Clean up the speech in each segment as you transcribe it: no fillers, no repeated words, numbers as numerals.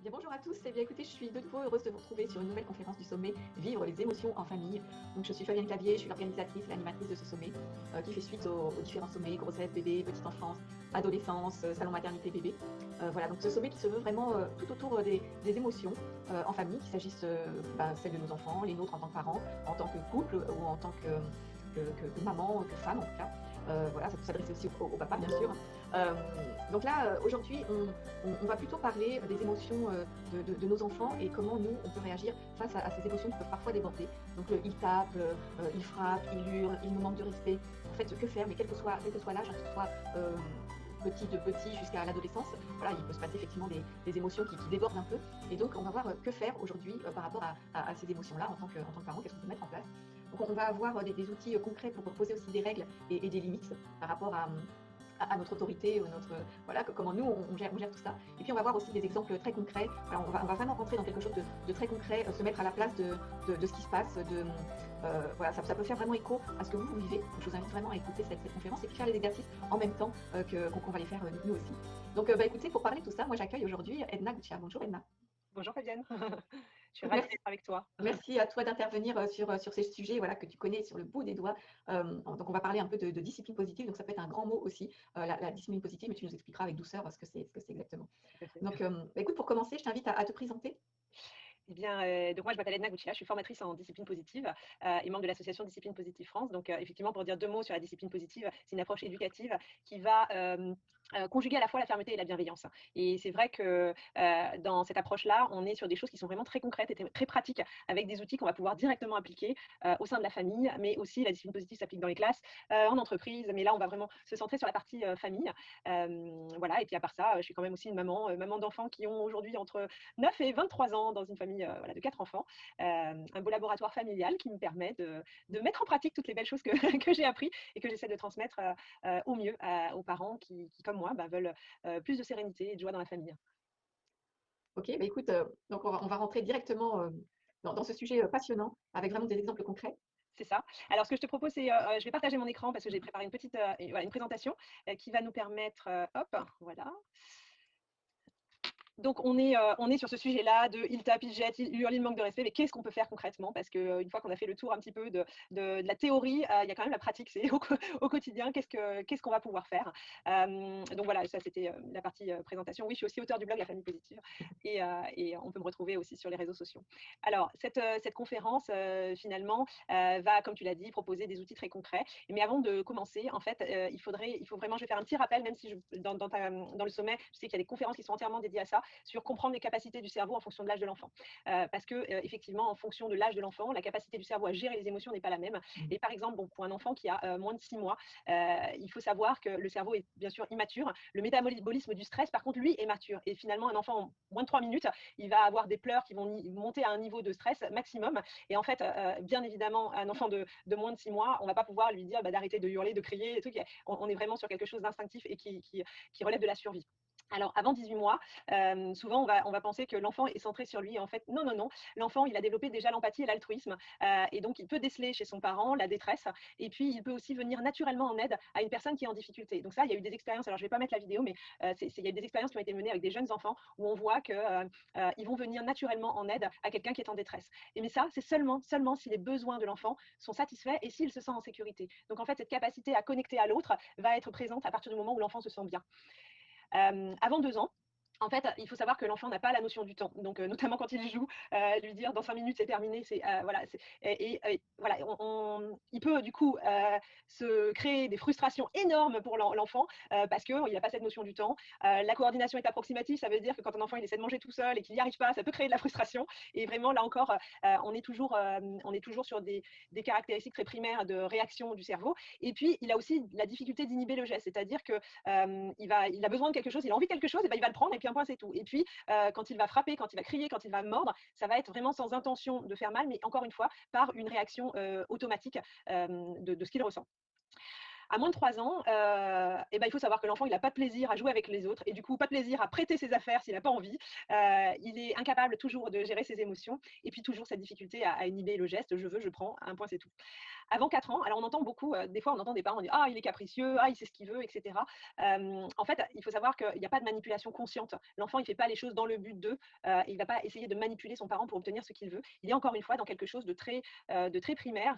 Bien, bonjour à tous. Eh bien, écoutez, je suis de nouveau heureuse de vous retrouver sur une nouvelle conférence du sommet Vivre les émotions en famille. Donc, je suis Fabienne Clavier, je suis l'organisatrice, l'animatrice de ce sommet qui fait suite aux différents sommets grossesse, bébé, petite enfance, adolescence, salon maternité, bébé. Voilà, donc ce sommet qui se veut vraiment tout autour des émotions en famille, qu'il s'agisse celles de nos enfants, les nôtres en tant que parents, en tant que couple ou en tant que maman, que femme en tout cas. Voilà, ça peut s'adresser aussi au papa, bien sûr. Euh, donc là, aujourd'hui, on va plutôt parler des émotions de nos enfants et comment nous, on peut réagir face à ces émotions qui peuvent parfois déborder. Donc, ils tapent, ils frappent, ils hurlent, ils nous manquent de respect. En fait, que faire? Mais quel que soit l'âge, hein, que ce soit petit de petit jusqu'à l'adolescence, voilà, il peut se passer effectivement des émotions qui débordent un peu. Et donc, on va voir que faire aujourd'hui par rapport à ces émotions-là en tant que parent, qu'est-ce qu'on peut mettre en place. Donc, on va avoir des outils concrets pour poser aussi des règles et des limites par rapport à notre autorité, voilà, comment nous on gère tout ça. Et puis on va voir aussi des exemples très concrets. Alors, on va vraiment rentrer dans quelque chose de très concret, se mettre à la place de ce qui se passe. Voilà, ça peut faire vraiment écho à ce que vous vivez. Donc, je vous invite vraiment à écouter cette conférence et puis faire les exercices en même temps qu'on va les faire nous aussi. Donc, écoutez, pour parler de tout ça, moi j'accueille aujourd'hui Edna Goutia. Bonjour Edna. Bonjour Fabienne, je suis Donc, ravie d'être avec toi. merci à toi d'intervenir sur ces sujets voilà, que tu connais sur le bout des doigts. Donc, on va parler un peu de discipline positive. Donc, ça peut être un grand mot aussi, la discipline positive, mais tu nous expliqueras avec douceur ce que c'est exactement. Tout à fait. Donc, écoute, pour commencer, je t'invite à te présenter. Eh bien, donc moi je m'appelle Edna Gouchia, je suis formatrice en discipline positive et membre de l'association Discipline Positive France. Donc effectivement, pour dire deux mots sur la discipline positive, c'est une approche éducative qui va conjuguer à la fois la fermeté et la bienveillance. Et c'est vrai que dans cette approche-là, on est sur des choses qui sont vraiment très concrètes et très pratiques, avec des outils qu'on va pouvoir directement appliquer au sein de la famille, mais aussi la discipline positive s'applique dans les classes, en entreprise. Mais là, on va vraiment se centrer sur la partie famille. Voilà. Et puis à part ça, je suis quand même aussi une maman d'enfants qui ont aujourd'hui entre 9 et 23 ans dans une famille voilà, de 4 enfants, un beau laboratoire familial qui me permet de mettre en pratique toutes les belles choses que, que j'ai appris et que j'essaie de transmettre au mieux aux parents qui comme moi, veulent plus de sérénité et de joie dans la famille. Ok, bah écoute, donc on va rentrer directement dans ce sujet passionnant avec vraiment des exemples concrets. C'est ça. Alors, ce que je te propose, c'est, je vais partager mon écran parce que j'ai préparé une petite, voilà, une présentation qui va nous permettre, hop, voilà. Donc, on est sur ce sujet-là de il tape, il jette, il hurle, il manque de respect. Mais qu'est-ce qu'on peut faire concrètement? Parce qu'une fois qu'on a fait le tour un petit peu de la théorie, il y a quand même la pratique. C'est au quotidien, qu'est-ce qu'on va pouvoir faire? Donc voilà, ça c'était la partie présentation. Oui, je suis aussi auteur du blog La Famille Positive et on peut me retrouver aussi sur les réseaux sociaux. Alors, cette conférence, finalement, va, comme tu l'as dit, proposer des outils très concrets. Mais avant de commencer, en fait, il faut vraiment, je vais faire un petit rappel, même si dans le sommet, je sais qu'il y a des conférences qui sont entièrement dédiées à ça, sur comprendre les capacités du cerveau en fonction de l'âge de l'enfant. Parce que, effectivement, en fonction de l'âge de l'enfant, la capacité du cerveau à gérer les émotions n'est pas la même. Et par exemple, bon, pour un enfant qui a moins de 6 mois, il faut savoir que le cerveau est bien sûr immature. Le métabolisme du stress, par contre, lui, est mature. Et finalement, un enfant, en moins de 3 minutes, il va avoir des pleurs qui vont monter à un niveau de stress maximum. Et en fait, bien évidemment, un enfant de moins de 6 mois, on ne va pas pouvoir lui dire d'arrêter de hurler, de crier, des trucs. On est vraiment sur quelque chose d'instinctif et qui relève de la survie. Alors, avant 18 mois, souvent, on va penser que l'enfant est centré sur lui. Et en fait, non, non, non. L'enfant, il a développé déjà l'empathie et l'altruisme. Et donc, il peut déceler chez son parent la détresse. Et puis, il peut aussi venir naturellement en aide à une personne qui est en difficulté. Donc ça, il y a eu des expériences. Alors, je ne vais pas mettre la vidéo, mais il y a eu des expériences qui ont été menées avec des jeunes enfants où on voit qu'ils vont venir naturellement en aide à quelqu'un qui est en détresse. Mais ça, c'est seulement si les besoins de l'enfant sont satisfaits et s'il se sent en sécurité. Donc, en fait, cette capacité à connecter à l'autre va être présente à partir du moment où l'enfant se sent bien. Avant 2 ans, en fait, il faut savoir que l'enfant n'a pas la notion du temps. Donc, notamment quand il joue, lui dire dans 5 minutes c'est terminé, voilà. Voilà, il peut du coup se créer des frustrations énormes pour l'enfant parce qu'il n'a pas cette notion du temps. La coordination est approximative, ça veut dire que quand un enfant il essaie de manger tout seul et qu'il n'y arrive pas, ça peut créer de la frustration. Et vraiment, là encore, on est toujours sur des caractéristiques très primaires de réaction du cerveau. Et puis, il a aussi la difficulté d'inhiber le geste, c'est-à-dire que il a besoin de quelque chose, il a envie de quelque chose, et ben il va le prendre et puis un point c'est tout. Et puis quand il va frapper, quand il va crier, quand il va mordre, ça va être vraiment sans intention de faire mal, mais encore une fois par une réaction automatique de ce qu'il ressent. À moins de 3 ans, il faut savoir que l'enfant, il n'a pas de plaisir à jouer avec les autres et du coup, pas de plaisir à prêter ses affaires s'il n'a pas envie. Il est incapable toujours de gérer ses émotions et puis toujours cette difficulté à inhiber le geste. Je veux, je prends, un point, c'est tout. Avant 4 ans, alors on entend beaucoup, des fois on entend des parents dire: «Ah il est capricieux, ah il sait ce qu'il veut» et cetera. En fait, il faut savoir qu'il y a pas de manipulation consciente. L'enfant il fait pas les choses dans le but et il va pas essayer de manipuler son parent pour obtenir ce qu'il veut. Il est encore une fois dans quelque chose de très primaire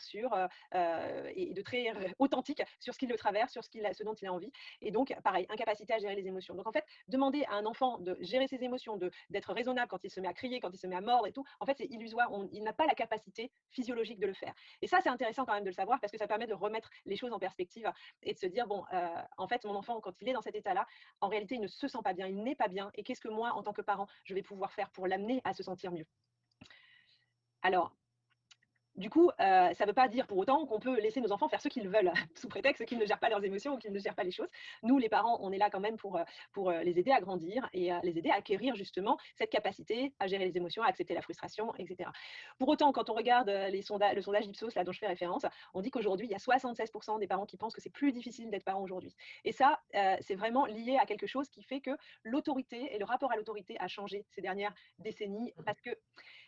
et de très authentique sur ce qui le traverse, sur ce dont il a envie. Et donc, pareil, incapacité à gérer les émotions. Donc, en fait, demander à un enfant de gérer ses émotions, d'être raisonnable quand il se met à crier, quand il se met à mordre et tout, en fait, c'est illusoire. Il n'a pas la capacité physiologique de le faire. Et ça, c'est intéressant quand même de le savoir parce que ça permet de remettre les choses en perspective et de se dire, bon, en fait, mon enfant, quand il est dans cet état-là, en réalité, il ne se sent pas bien, il n'est pas bien. Et qu'est-ce que moi, en tant que parent, je vais pouvoir faire pour l'amener à se sentir mieux? Alors, du coup, ça ne veut pas dire pour autant qu'on peut laisser nos enfants faire ce qu'ils veulent, sous prétexte qu'ils ne gèrent pas leurs émotions ou qu'ils ne gèrent pas les choses. Nous, les parents, on est là quand même pour les aider à grandir et les aider à acquérir justement cette capacité à gérer les émotions, à accepter la frustration, et cetera. Pour autant, quand on regarde le sondage Ipsos là, dont je fais référence, on dit qu'aujourd'hui, il y a 76 des parents qui pensent que c'est plus difficile d'être parent aujourd'hui. Et ça, c'est vraiment lié à quelque chose qui fait que l'autorité et le rapport à l'autorité a changé ces dernières décennies parce que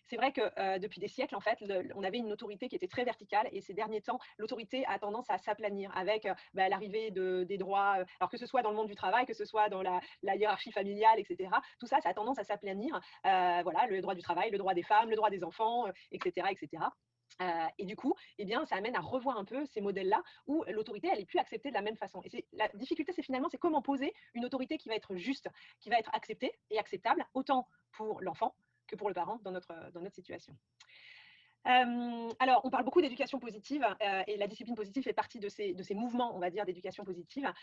c'est vrai que depuis des siècles, en fait, on avait une autorité qui était très verticale et ces derniers temps, l'autorité a tendance à s'aplanir avec l'arrivée des droits, alors que ce soit dans le monde du travail, que ce soit dans la hiérarchie familiale, etc. Tout ça, ça a tendance à s'aplanir. Voilà, le droit du travail, le droit des femmes, le droit des enfants, etc., etc. Et du coup, eh bien, ça amène à revoir un peu ces modèles-là où l'autorité, elle est plus acceptée de la même façon. Et la difficulté, c'est finalement, c'est comment poser une autorité qui va être juste, qui va être acceptée et acceptable, autant pour l'enfant que pour le parent dans notre situation. Alors, on parle beaucoup d'éducation positive et la discipline positive fait partie de ces mouvements, on va dire, d'éducation positive.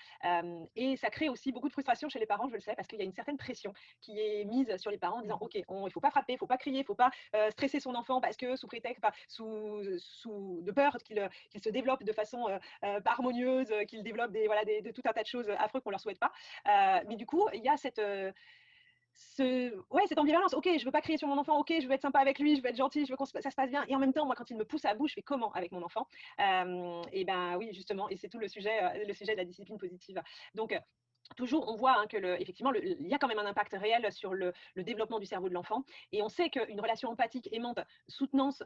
Et ça crée aussi beaucoup de frustration chez les parents, je le sais, parce qu'il y a une certaine pression qui est mise sur les parents en disant, OK, il ne faut pas frapper, il ne faut pas crier, il ne faut pas stresser son enfant parce que sous prétexte, de peur qu'il se développe de façon pas harmonieuse, qu'il développe de tout un tas de choses affreuses qu'on ne leur souhaite pas. Mais du coup, il y a cette ambivalence. OK, je veux pas crier sur mon enfant. OK, je veux être sympa avec lui, je veux être gentil, je veux ça se passe bien. Et en même temps, moi, quand il me pousse à bout, je fais comment avec mon enfant? Et ben oui, justement, et c'est tout le sujet de la discipline positive. Donc, toujours, on voit que effectivement, il y a quand même un impact réel sur le développement du cerveau de l'enfant. Et on sait qu'une relation empathique, aimante, soutenante,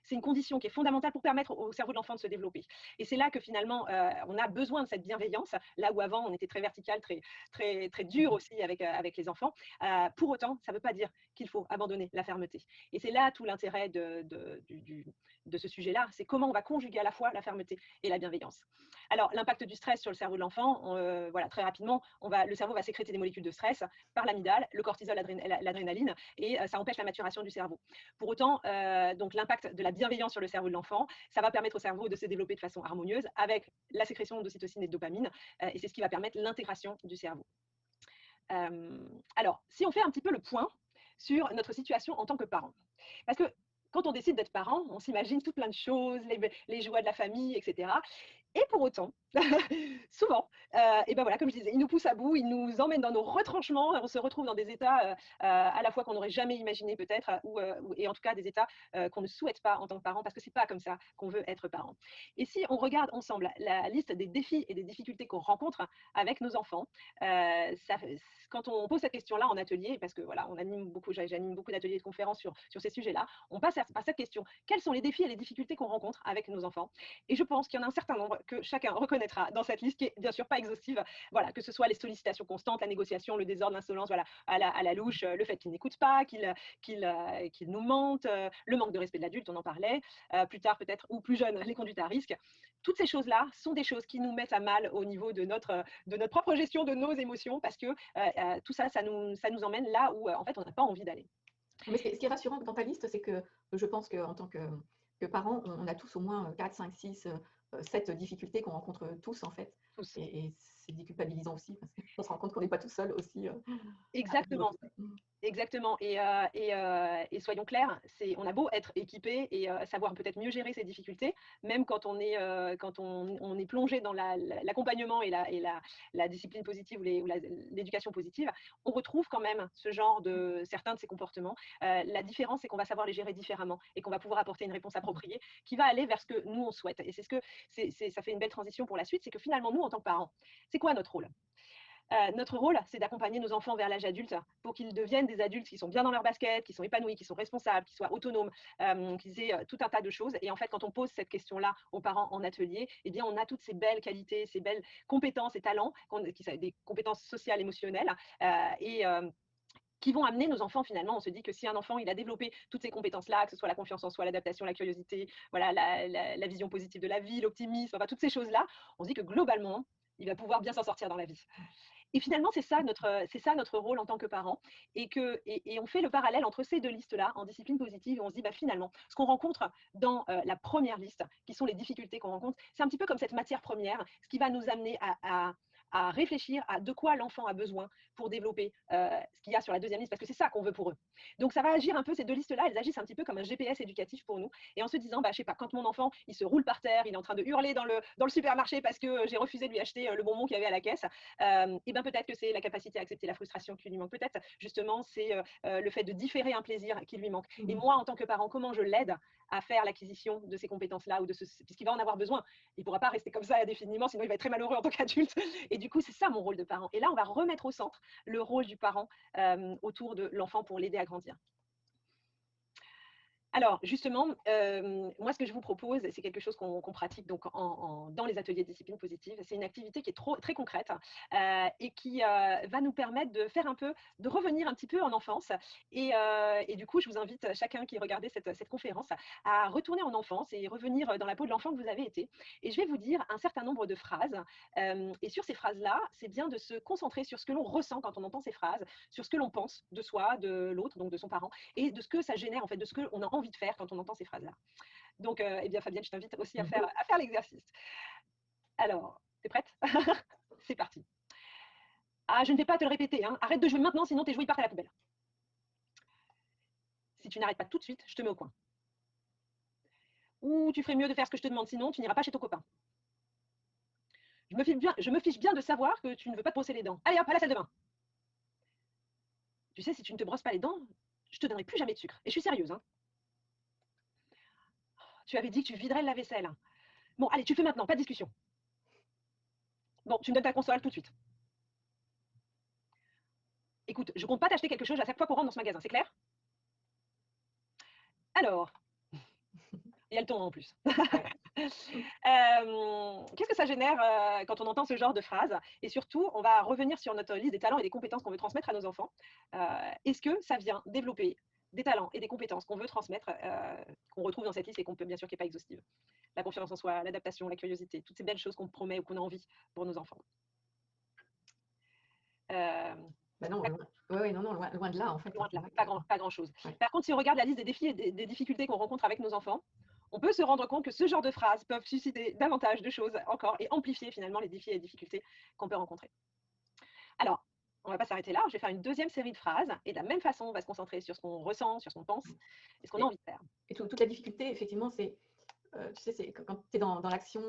c'est une condition qui est fondamentale pour permettre au cerveau de l'enfant de se développer. Et c'est là que finalement, on a besoin de cette bienveillance, là où avant, on était très vertical, très, très, très dur aussi avec les enfants. Pour autant, ça ne veut pas dire qu'il faut abandonner la fermeté. Et c'est là tout l'intérêt de ce sujet-là, c'est comment on va conjuguer à la fois la fermeté et la bienveillance. Alors, l'impact du stress sur le cerveau de l'enfant, voilà, très rapidement, le cerveau va sécréter des molécules de stress par l'amygdale, le cortisol, l'adrénaline, et ça empêche la maturation du cerveau. Pour autant, donc l'impact de la bienveillance sur le cerveau de l'enfant, ça va permettre au cerveau de se développer de façon harmonieuse avec la sécrétion d'ocytocine et de dopamine, et c'est ce qui va permettre l'intégration du cerveau. Alors, si on fait un petit peu le point sur notre situation en tant que parent, parce que quand on décide d'être parent, on s'imagine tout plein de choses, les joies de la famille, etc. Et pour autant, souvent, et ben voilà, comme je disais, ils nous poussent à bout, ils nous emmènent dans nos retranchements, on se retrouve dans des états à la fois qu'on n'aurait jamais imaginé peut-être, et en tout cas des états qu'on ne souhaite pas en tant que parent, parce que c'est pas comme ça qu'on veut être parent. Et si on regarde ensemble la liste des défis et des difficultés qu'on rencontre avec nos enfants, quand on pose cette question-là en atelier, parce que voilà, j'anime beaucoup d'ateliers et de conférences sur ces sujets-là, on passe par cette question: quels sont les défis et les difficultés qu'on rencontre avec nos enfants? Et je pense qu'il y en a un certain nombre que chacun reconnaîtra dans cette liste qui est bien sûr pas exhaustive. Voilà, que ce soit les sollicitations constantes, la négociation, le désordre, l'insolence, voilà, à la louche, le fait qu'il n'écoute pas, qu'il nous mente, le manque de respect de l'adulte, on en parlait, plus tard peut-être, ou plus jeune, les conduites à risque. Toutes ces choses-là sont des choses qui nous mettent à mal au niveau de notre propre gestion de nos émotions, parce que tout ça, ça nous emmène là où en fait on n'a pas envie d'aller. Mais ce qui est rassurant dans ta liste, c'est que je pense qu'en tant que parents, on a tous au moins 4, 5, 6, 7 difficultés qu'on rencontre tous en fait. Tous. Et c'est déculpabilisant aussi parce qu'on se rend compte qu'on n'est pas tout seul aussi. Exactement. Exactement. Et soyons clairs, on a beau être équipé et savoir peut-être mieux gérer ces difficultés, même quand on est plongé dans l'accompagnement et la discipline positive ou l'éducation positive, on retrouve quand même certains de ces comportements. La différence, c'est qu'on va savoir les gérer différemment et qu'on va pouvoir apporter une réponse appropriée qui va aller vers ce que nous, on souhaite. Et ça fait une belle transition pour la suite, c'est que finalement, nous, en tant que parents, c'est quoi notre rôle ? Notre rôle, c'est d'accompagner nos enfants vers l'âge adulte pour qu'ils deviennent des adultes qui sont bien dans leur basket, qui sont épanouis, qui sont responsables, qui soient autonomes, qu'ils aient tout un tas de choses. Et en fait, quand on pose cette question-là aux parents en atelier, eh bien, on a toutes ces belles qualités, ces belles compétences et talents, qui sont des compétences sociales, émotionnelles, et qui vont amener nos enfants finalement. On se dit que si un enfant il a développé toutes ces compétences-là, que ce soit la confiance en soi, l'adaptation, la curiosité, voilà, la vision positive de la vie, l'optimisme, enfin toutes ces choses-là, on se dit que globalement, il va pouvoir bien s'en sortir dans la vie. Et finalement, c'est ça notre rôle en tant que parents. Et on fait le parallèle entre ces deux listes-là en discipline positive. Et on se dit, bah, finalement, ce qu'on rencontre dans la première liste, qui sont les difficultés qu'on rencontre, c'est un petit peu comme cette matière première, ce qui va nous amener à réfléchir à de quoi l'enfant a besoin pour développer ce qu'il y a sur la deuxième liste, parce que c'est ça qu'on veut pour eux. Donc ça va agir un peu, ces deux listes-là, elles agissent un petit peu comme un GPS éducatif pour nous. Et en se disant, bah, je sais pas, quand mon enfant, il se roule par terre, il est en train de hurler dans le supermarché parce que j'ai refusé de lui acheter le bonbon qu'il y avait à la caisse, et ben peut-être que c'est la capacité à accepter la frustration qui lui manque. Peut-être justement c'est le fait de différer un plaisir qui lui manque. Et moi, en tant que parent, comment je l'aide à faire l'acquisition de ces compétences-là ou puisqu'il va en avoir besoin. Il ne pourra pas rester comme ça indéfiniment, sinon il va être très malheureux en tant qu'adulte. Et du coup, c'est ça mon rôle de parent. Et là, on va remettre au centre le rôle du parent autour de l'enfant pour l'aider à grandir. Alors, justement, moi, ce que je vous propose, c'est quelque chose qu'on pratique donc dans les ateliers de discipline positive. C'est une activité qui est très concrète et qui va nous permettre de faire de revenir un petit peu en enfance. Et du coup, je vous invite chacun qui regardait cette conférence à retourner en enfance et revenir dans la peau de l'enfant que vous avez été. Et je vais vous dire un certain nombre de phrases. Et sur ces phrases-là, c'est bien de se concentrer sur ce que l'on ressent quand on entend ces phrases, sur ce que l'on pense de soi, de l'autre, donc de son parent, et de ce que ça génère, en fait, de ce qu'on a envie de faire quand on entend ces phrases-là. Donc, eh bien, Fabienne, je t'invite aussi à faire l'exercice. Alors, t'es prête? C'est parti. Ah, je ne vais pas te le répéter, hein. Arrête de jouer maintenant, sinon tes jouets partent à la poubelle. Si tu n'arrêtes pas tout de suite, je te mets au coin. Ou tu ferais mieux de faire ce que je te demande, sinon tu n'iras pas chez ton copain. Je me fiche bien de savoir que tu ne veux pas te brosser les dents. Allez hop, à la salle de bain. Tu sais, si tu ne te brosses pas les dents, je te donnerai plus jamais de sucre. Et je suis sérieuse, hein. Tu avais dit que tu viderais le lave-vaisselle. Bon, allez, tu le fais maintenant, pas de discussion. Bon, tu me donnes ta console tout de suite. Écoute, je compte pas t'acheter quelque chose à chaque fois qu'on rentre dans ce magasin, c'est clair? Alors, il y a le ton en plus. Qu'est-ce que ça génère quand on entend ce genre de phrase? Et surtout, on va revenir sur notre liste des talents et des compétences qu'on veut transmettre à nos enfants. Est-ce que ça vient développer des talents et des compétences qu'on veut transmettre, qu'on retrouve dans cette liste et qu'on peut bien sûr qui n'est pas exhaustive? La confiance en soi, l'adaptation, la curiosité, toutes ces belles choses qu'on promet ou qu'on a envie pour nos enfants. Bah non, loin de là, en fait. Loin de là, pas grand-chose. Ouais. Par contre, si on regarde la liste des défis et des difficultés qu'on rencontre avec nos enfants, on peut se rendre compte que ce genre de phrases peuvent susciter davantage de choses encore et amplifier finalement les défis et les difficultés qu'on peut rencontrer. Alors, on ne va pas s'arrêter là, je vais faire une deuxième série de phrases et de la même façon, on va se concentrer sur ce qu'on ressent, sur ce qu'on pense et ce qu'on a envie de faire. Et toute la difficulté, effectivement, c'est, tu sais, c'est quand tu es dans l'action,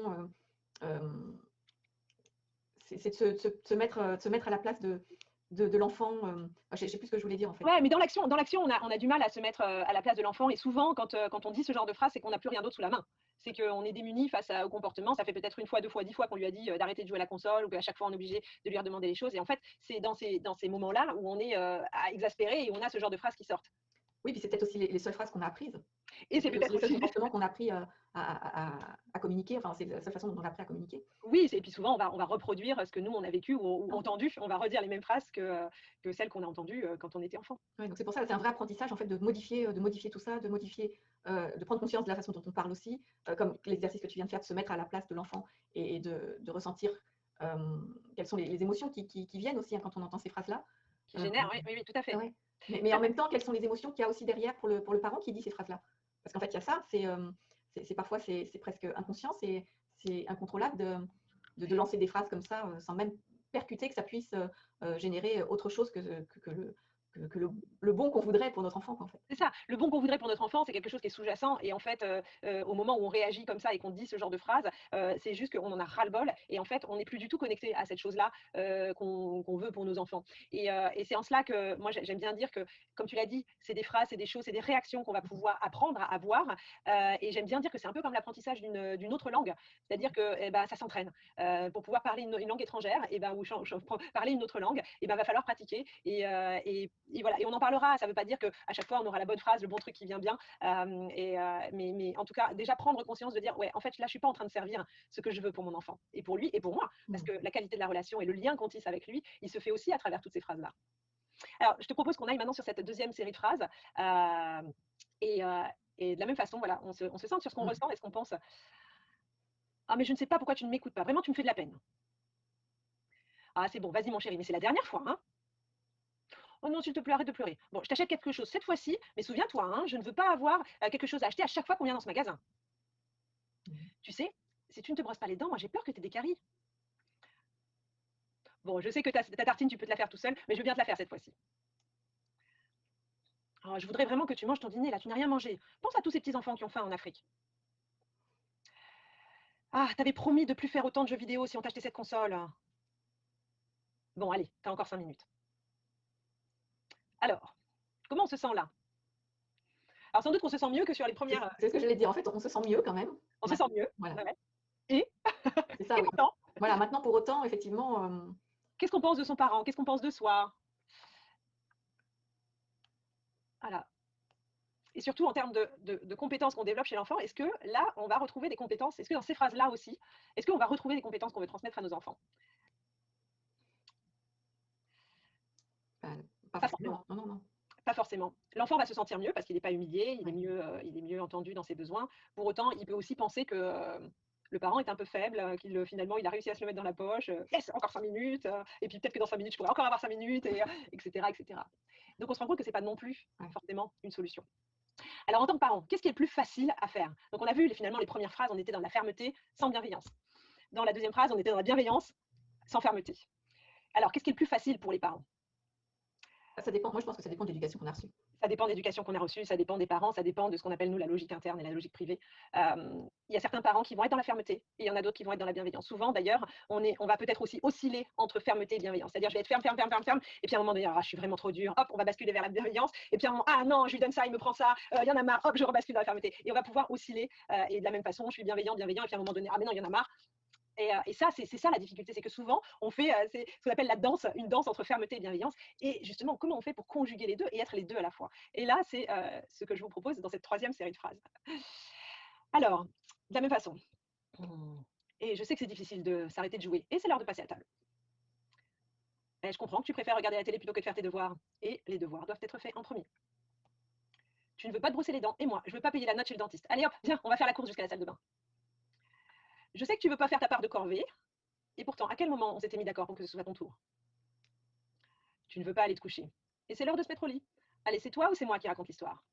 c'est de se mettre à la place de l'enfant. Je ne sais plus ce que je voulais dire en fait. Ouais, mais dans l'action, on a du mal à se mettre à la place de l'enfant. Et souvent, quand on dit ce genre de phrase, c'est qu'on n'a plus rien d'autre sous la main. C'est qu'on est démuni face au comportement. Ça fait peut-être une fois, 2 fois, 10 fois qu'on lui a dit d'arrêter de jouer à la console ou qu'à chaque fois on est obligé de lui redemander les choses. Et en fait, c'est dans ces moments-là où on est exaspéré et on a ce genre de phrases qui sortent. Oui, puis c'est peut-être aussi les seules phrases qu'on a apprises. Et c'est peut-être les seuls aussi comportements qu'on a appris à communiquer. Enfin, c'est la seule façon dont on a appris à communiquer. Oui, et puis souvent, on va reproduire ce que nous, on a vécu ou entendu. On va redire les mêmes phrases que celles qu'on a entendues quand on était enfant. Ouais, donc c'est pour ça que c'est un vrai apprentissage en fait, de modifier tout ça, de prendre conscience de la façon dont on parle aussi, comme l'exercice que tu viens de faire, de se mettre à la place de l'enfant et de ressentir quelles sont les émotions qui viennent aussi quand on entend ces phrases-là. Qui génèrent, oui, tout à fait. Ouais. Mais en même temps, quelles sont les émotions qu'il y a aussi derrière pour le parent qui dit ces phrases-là? Parce qu'en fait, il y a ça, c'est parfois c'est presque inconscient, c'est incontrôlable de lancer des phrases comme ça sans même percuter que ça puisse générer autre chose que que le bon qu'on voudrait pour notre enfant, quoi, en fait. C'est ça, le bon qu'on voudrait pour notre enfant, c'est quelque chose qui est sous-jacent et en fait, au moment où on réagit comme ça et qu'on dit ce genre de phrase, c'est juste qu'on en a ras-le-bol et en fait, on n'est plus du tout connecté à cette chose-là, qu'on veut pour nos enfants et c'est en cela que moi j'aime bien dire que, comme tu l'as dit, c'est des phrases, c'est des choses, c'est des réactions qu'on va pouvoir apprendre à avoir, et j'aime bien dire que c'est un peu comme l'apprentissage d'une autre langue. C'est-à-dire que, eh bah, ça s'entraîne. Pour pouvoir parler une langue étrangère et ben ou parler une autre langue et ben, va falloir pratiquer et voilà et on en parlera. Ça ne veut pas dire qu'à chaque fois on aura la bonne phrase, le bon truc qui vient bien, mais en tout cas déjà prendre conscience de dire ouais en fait là je suis pas en train de servir ce que je veux pour mon enfant et pour lui et pour moi parce que la qualité de la relation et le lien qu'on tisse avec lui, il se fait aussi à travers toutes ces phrases là. Alors je te propose qu'on aille maintenant sur cette deuxième série de phrases et, euh, et de la même façon voilà on se centre sur ce qu'on ressent et ce qu'on pense. Ah mais je ne sais pas pourquoi tu ne m'écoutes pas, vraiment tu me fais de la peine. Ah c'est bon, vas-y mon chéri, mais c'est la dernière fois hein. Oh non, s'il te plaît, arrête de pleurer. Bon, je t'achète quelque chose cette fois-ci, mais souviens-toi, hein, je ne veux pas avoir quelque chose à acheter à chaque fois qu'on vient dans ce magasin. Tu sais, si tu ne te brosses pas les dents, moi j'ai peur que tu aies des caries. Bon, je sais que ta tartine, tu peux te la faire tout seul, mais je veux bien te la faire cette fois-ci. Oh, je voudrais vraiment que tu manges ton dîner, là, tu n'as rien mangé. Pense à tous ces petits enfants qui ont faim en Afrique. Ah, t'avais promis de plus faire autant de jeux vidéo si on t'achetait cette console. Bon, allez, t'as encore 5 minutes. Alors, comment on se sent là? Alors sans doute qu'on se sent mieux que sur les premières. C'est ce que j'allais dire. En fait, on se sent mieux quand même. On se sent mieux. Voilà. Ouais. Et c'est ça, et oui. pourtant, Voilà, maintenant pour autant, effectivement, qu'est-ce qu'on pense de son parent? Qu'est-ce qu'on pense de soi? Voilà. Et surtout en termes de compétences qu'on développe chez l'enfant, est-ce que là, on va retrouver des compétences? Est-ce que dans ces phrases-là aussi, est-ce qu'on va retrouver des compétences qu'on veut transmettre à nos enfants? pas Pas forcément. forcément. Non, non, non. Pas forcément. L'enfant va se sentir mieux parce qu'il n'est pas humilié, il est mieux entendu dans ses besoins. Pour autant, il peut aussi penser que le parent est un peu faible, qu'il finalement il a réussi à se le mettre dans la poche. Yes, encore 5 minutes. Et puis peut-être que dans 5 minutes, je pourrais encore avoir 5 minutes, etc., etc. Donc on se rend compte que ce n'est pas non plus forcément une solution. Alors en tant que parent, qu'est-ce qui est le plus facile à faire? Donc on a vu finalement les premières phrases, on était dans la fermeté sans bienveillance. Dans la deuxième phrase, on était dans la bienveillance sans fermeté. Alors qu'est-ce qui est le plus facile pour les parents? Ça dépend. Moi, je pense que ça dépend de l'éducation qu'on a reçue. Ça dépend de l'éducation qu'on a reçue, ça dépend des parents, ça dépend de ce qu'on appelle nous la logique interne et la logique privée. Il y a certains parents qui vont être dans la fermeté et il y en a d'autres qui vont être dans la bienveillance. Souvent d'ailleurs, on va peut-être aussi osciller entre fermeté et bienveillance. C'est-à-dire je vais être ferme, et puis à un moment donné, je suis vraiment trop dur, hop, on va basculer vers la bienveillance, et puis à un moment, ah non, je lui donne ça, il me prend ça, il y en a marre, hop, je rebascule dans la fermeté. Et on va pouvoir osciller, et de la même façon, je suis bienveillant, et puis à un moment donné, ah mais non, il y en a marre. Et ça, c'est ça la difficulté, c'est que souvent, on fait ce qu'on appelle la danse, une danse entre fermeté et bienveillance. Et justement, comment on fait pour conjuguer les deux et être les deux à la fois? Et là, c'est ce que je vous propose dans cette troisième série de phrases. Alors, de la même façon, et je sais que c'est difficile de s'arrêter de jouer, et c'est l'heure de passer à table. Et je comprends que tu préfères regarder la télé plutôt que de faire tes devoirs, et les devoirs doivent être faits en premier. Tu ne veux pas te brosser les dents, et moi, je ne veux pas payer la note chez le dentiste. Allez hop, viens, on va faire la course jusqu'à la salle de bain. Je sais que tu ne veux pas faire ta part de corvée, et pourtant, à quel moment on s'était mis d'accord pour que ce soit ton tour? Tu ne veux pas aller te coucher. Et c'est l'heure de se mettre au lit. Allez, c'est toi ou c'est moi qui raconte l'histoire?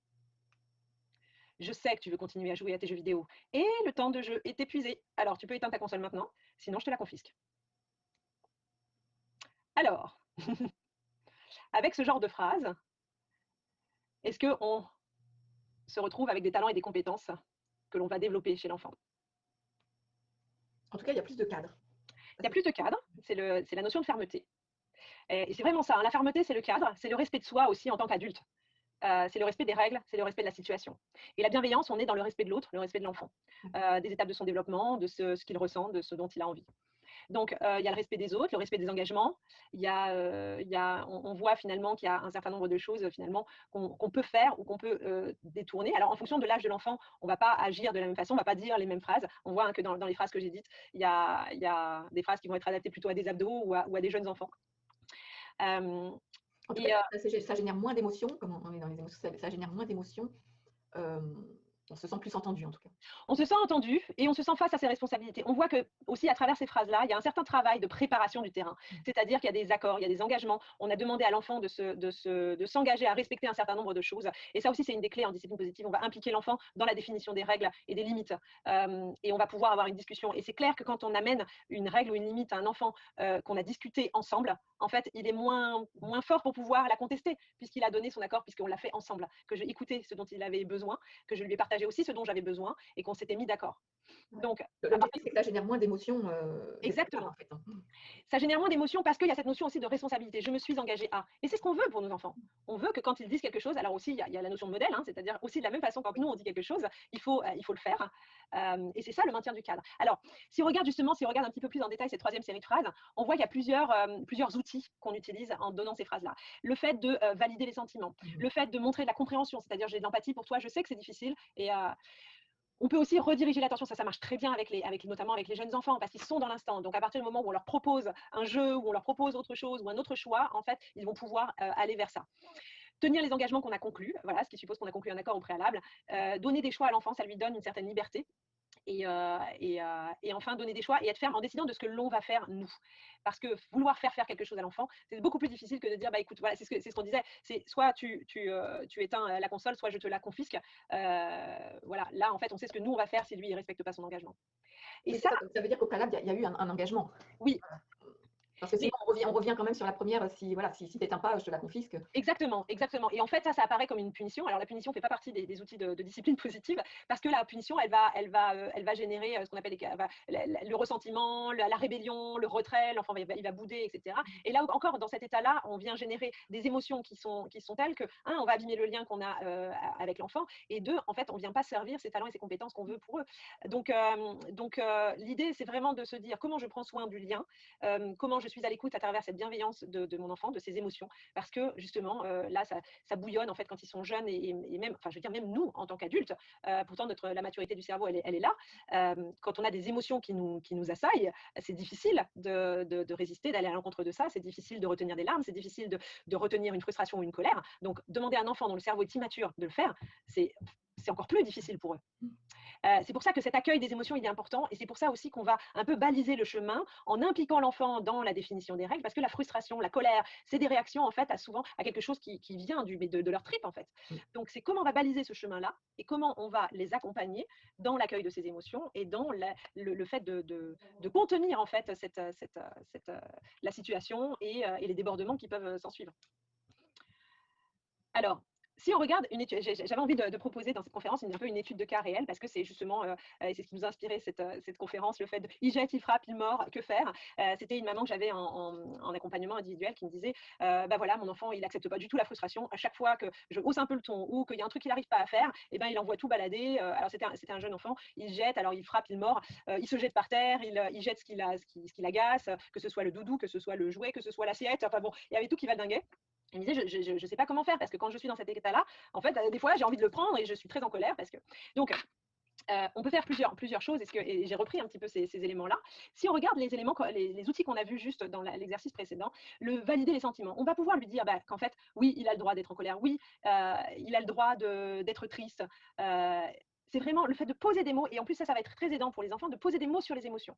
Je sais que tu veux continuer à jouer à tes jeux vidéo, et le temps de jeu est épuisé. Alors, tu peux éteindre ta console maintenant, sinon je te la confisque. Alors, avec ce genre de phrase, est-ce qu'on se retrouve avec des talents et des compétences que l'on va développer chez l'enfant? En tout cas, il y a plus de cadres. Il y a plus de cadre, c'est la notion de fermeté. Et c'est vraiment ça, hein, la fermeté, c'est le cadre, c'est le respect de soi aussi en tant qu'adulte. C'est le respect des règles, c'est le respect de la situation. Et la bienveillance, on est dans le respect de l'autre, le respect de l'enfant, des étapes de son développement, de ce qu'il ressent, de ce dont il a envie. Donc, il y a le respect des autres, le respect des engagements. On voit finalement qu'il y a un certain nombre de choses finalement qu'on peut faire ou qu'on peut détourner. Alors, en fonction de l'âge de l'enfant, on ne va pas agir de la même façon, on ne va pas dire les mêmes phrases. On voit que dans les phrases que j'ai dites, il y a des phrases qui vont être adaptées plutôt à des abdos ou à des jeunes enfants. En tout cas, ça génère moins d'émotions, comme on est dans les émotions, ça génère moins d'émotions On se sent plus entendu en tout cas. On se sent entendu et on se sent face à ses responsabilités. On voit que aussi à travers ces phrases-là, il y a un certain travail de préparation du terrain. Mmh. C'est-à-dire qu'il y a des accords, il y a des engagements. On a demandé à l'enfant de s'engager à respecter un certain nombre de choses. Et ça aussi, c'est une des clés en discipline positive. On va impliquer l'enfant dans la définition des règles et des limites. Et on va pouvoir avoir une discussion. Et c'est clair que quand on amène une règle ou une limite à un enfant qu'on a discuté ensemble, en fait, il est moins fort pour pouvoir la contester, puisqu'il a donné son accord, puisqu'on l'a fait ensemble, que j'ai écouté ce dont il avait besoin, que je lui ai partagé aussi ce dont j'avais besoin et qu'on s'était mis d'accord. Ouais. Donc, à partir L'objectif, c'est que ça génère moins d'émotions, dès le départ, exactement. en fait, hein. Mmh. Ça génère moins d'émotions parce qu'il y a cette notion aussi de responsabilité. Je me suis engagée à. Et c'est ce qu'on veut pour nos enfants. On veut que quand ils disent quelque chose, alors aussi, il y a la notion de modèle, hein, c'est-à-dire aussi de la même façon, quand nous, on dit quelque chose, il faut le faire. Et c'est ça le maintien du cadre. Alors, si on regarde justement, si on regarde un petit peu plus en détail cette troisième série de phrases, on voit qu'il y a plusieurs outils qu'on utilise en donnant ces phrases-là. Le fait de valider les sentiments, Mmh. le fait de montrer de la compréhension, c'est-à-dire j'ai de l'empathie pour toi, je sais que c'est difficile et on peut aussi rediriger l'attention, ça marche très bien notamment avec les jeunes enfants, parce qu'ils sont dans l'instant. Donc, à partir du moment où on leur propose un jeu, où on leur propose autre chose ou un autre choix, en fait, ils vont pouvoir aller vers ça. Tenir les engagements qu'on a conclus, voilà, ce qui suppose qu'on a conclu un accord au préalable. Donner des choix à l'enfant, ça lui donne une certaine liberté. Et enfin, donner des choix et être ferme en décidant de ce que l'on va faire nous. Parce que vouloir faire quelque chose à l'enfant, c'est beaucoup plus difficile que de dire, bah écoute, voilà, c'est ce qu'on disait, c'est soit tu éteins la console, soit je te la confisque. Voilà, là, en fait, on sait ce que nous, on va faire si lui, il ne respecte pas son engagement. Et Oui, c'est ça, ça, donc ça veut dire qu'au préalable, il y a eu un engagement. oui, Parce que sinon mais on revient quand même sur la première, si voilà, si tu éteins pas, je te la confisque. exactement, exactement. Et en fait, ça apparaît comme une punition. Alors, la punition ne fait pas partie des outils de discipline positive parce que la punition, elle va générer ce qu'on appelle le ressentiment, la rébellion, le retrait. L'enfant il va bouder, etc. Et là encore, dans cet état-là, on vient générer des émotions qui sont telles que, un, on va abîmer le lien qu'on a avec l'enfant, et deux, en fait, on ne vient pas servir ses talents et ses compétences qu'on veut pour eux. Donc, l'idée, c'est vraiment de se dire comment je prends soin du lien, comment je suis à l'écoute à travers cette bienveillance de mon enfant, de ses émotions, parce que justement, là, ça bouillonne en fait quand ils sont jeunes et même, enfin, je veux dire, même nous en tant qu'adultes, pourtant la maturité du cerveau, elle est là. Quand on a des émotions qui nous assaillent, c'est difficile de résister, d'aller à l'encontre de ça. C'est difficile de retenir des larmes, c'est difficile de retenir une frustration ou une colère. Donc, demander à un enfant dont le cerveau est immature de le faire, c'est encore plus difficile pour eux. C'est pour ça que cet accueil des émotions, il est important, et c'est pour ça aussi qu'on va un peu baliser le chemin en impliquant l'enfant dans la définition des règles, parce que la frustration, la colère, c'est des réactions en fait souvent à quelque chose qui vient de leur trip en fait. Mmh. Donc c'est comment on va baliser ce chemin-là et comment on va les accompagner dans l'accueil de ces émotions et dans le fait de contenir en fait la situation et les débordements qui peuvent s'en suivre. Alors, si on regarde une étude, j'avais envie de proposer dans cette conférence un peu une étude de cas réel, parce que c'est justement, et c'est ce qui nous a inspiré cette conférence, le fait de il jette, il frappe, il mord, que faire. C'était une maman que j'avais en accompagnement individuel qui me disait, bah voilà, mon enfant, il accepte pas du tout la frustration. À chaque fois que je hausse un peu le ton ou qu'il y a un truc qu'il n'arrive pas à faire, et ben il envoie tout balader. Alors c'était un jeune enfant, il jette, alors il frappe, il mord, il se jette par terre, il jette ce qui l'agace, que ce soit le doudou, que ce soit le jouet, que ce soit l'assiette. Enfin bon, il y avait tout qui valdinguait. Il me disait, je ne sais pas comment faire parce que quand je suis dans cet état-là, en fait, des fois, j'ai envie de le prendre et je suis très en colère parce que. Donc, on peut faire plusieurs choses et j'ai repris un petit peu ces éléments-là. Si on regarde les éléments, les outils qu'on a vus juste dans l'exercice précédent, le valider les sentiments, on va pouvoir lui dire qu'en fait, oui, il a le droit d'être en colère, oui, il a le droit d'être triste. C'est vraiment le fait de poser des mots, et en plus ça va être très aidant pour les enfants, de poser des mots sur les émotions.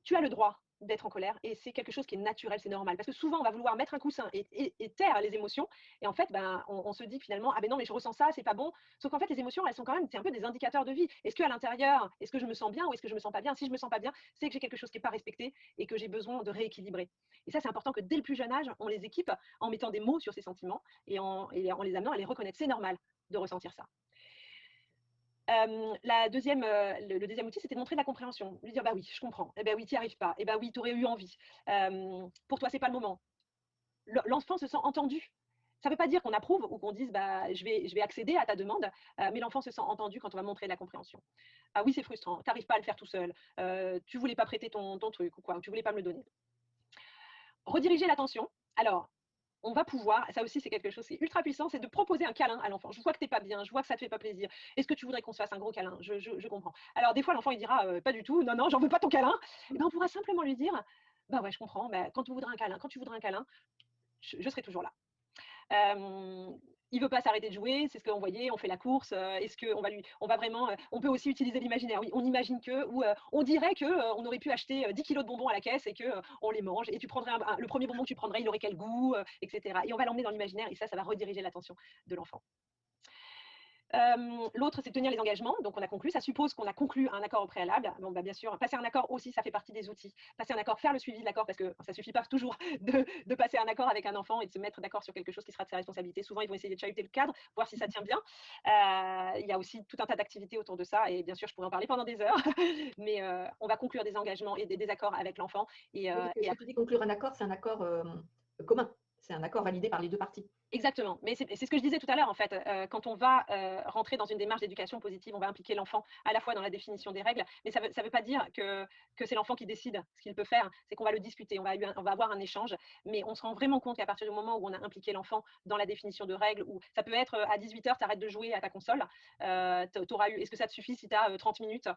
Tu as le droit d'être en colère et c'est quelque chose qui est naturel, c'est normal. Parce que souvent, on va vouloir mettre un coussin et taire les émotions. Et en fait, on se dit finalement, ah ben non, mais je ressens ça, c'est pas bon. Sauf qu'en fait, les émotions, elles sont quand même, c'est un peu des indicateurs de vie. Est-ce qu'à l'intérieur, est-ce que je me sens bien ou est-ce que je me sens pas bien? Si je me sens pas bien, c'est que j'ai quelque chose qui n'est pas respecté et que j'ai besoin de rééquilibrer. Et ça, c'est important que dès le plus jeune âge, on les équipe en mettant des mots sur ces sentiments et en les amenant à les reconnaître. C'est normal de ressentir ça. Le deuxième outil, c'était de montrer de la compréhension. Lui dire, bah oui, je comprends. Eh ben oui, tu n'y arrives pas. Eh ben oui, tu aurais eu envie. Pour toi, c'est pas le moment. L'enfant se sent entendu. Ça ne veut pas dire qu'on approuve ou qu'on dise, bah, je vais accéder à ta demande, mais l'enfant se sent entendu quand on va montrer de la compréhension. Ah oui, c'est frustrant. Tu n'arrives pas à le faire tout seul. Tu voulais pas prêter ton truc ou quoi, ou tu voulais pas me le donner. Rediriger l'attention. Alors, on va pouvoir, ça aussi c'est quelque chose qui est ultra puissant, c'est de proposer un câlin à l'enfant. Je vois que tu n'es pas bien, je vois que ça ne te fait pas plaisir. Est-ce que tu voudrais qu'on se fasse un gros câlin? Je comprends. Alors des fois l'enfant il dira pas du tout, non, non, j'en veux pas ton câlin. Et ben, on pourra simplement lui dire, bah ouais, je comprends, quand tu voudras un câlin, je serai toujours là. il veut pas s'arrêter de jouer, c'est ce qu'on voyait, on fait la course, est-ce qu'on va lui on va vraiment, on peut aussi utiliser l'imaginaire. Oui, on imagine que ou, on dirait que, on aurait pu acheter, 10 kilogrammes de bonbons à la caisse et que, on les mange et tu prendrais le premier bonbon que tu prendrais, il aurait quel goût, et cetera et on va l'emmener dans l'imaginaire et ça va rediriger l'attention de l'enfant. L'autre, c'est tenir les engagements. Donc, on a conclu. Ça suppose qu'on a conclu un accord au préalable. Bon, bah, bien sûr, passer un accord aussi, ça fait partie des outils. Passer un accord, faire le suivi de l'accord, parce que ça suffit pas toujours de passer un accord avec un enfant et de se mettre d'accord sur quelque chose qui sera de sa responsabilité. Souvent, ils vont essayer de chahuter le cadre, voir si ça tient bien. Il y a aussi tout un tas d'activités autour de ça. Et bien sûr, je pourrais en parler pendant des heures. Mais on va conclure des engagements et des désaccords avec l'enfant. Oui, parce que Et quand tu dis conclure un accord, c'est un accord commun. C'est un accord validé par les deux parties. exactement, mais c'est ce que je disais tout à l'heure en fait, quand on va, rentrer dans une démarche d'éducation positive, on va impliquer l'enfant à la fois dans la définition des règles, mais ça veut pas dire que c'est l'enfant qui décide ce qu'il peut faire. C'est qu'on va le discuter, on va avoir un échange, mais on se rend vraiment compte qu'à partir du moment où on a impliqué l'enfant dans la définition de règles ou ça peut être, à 18 h tu arrêtes de jouer à ta console, tu auras eu est-ce que ça te suffit si tu as, 30 minutes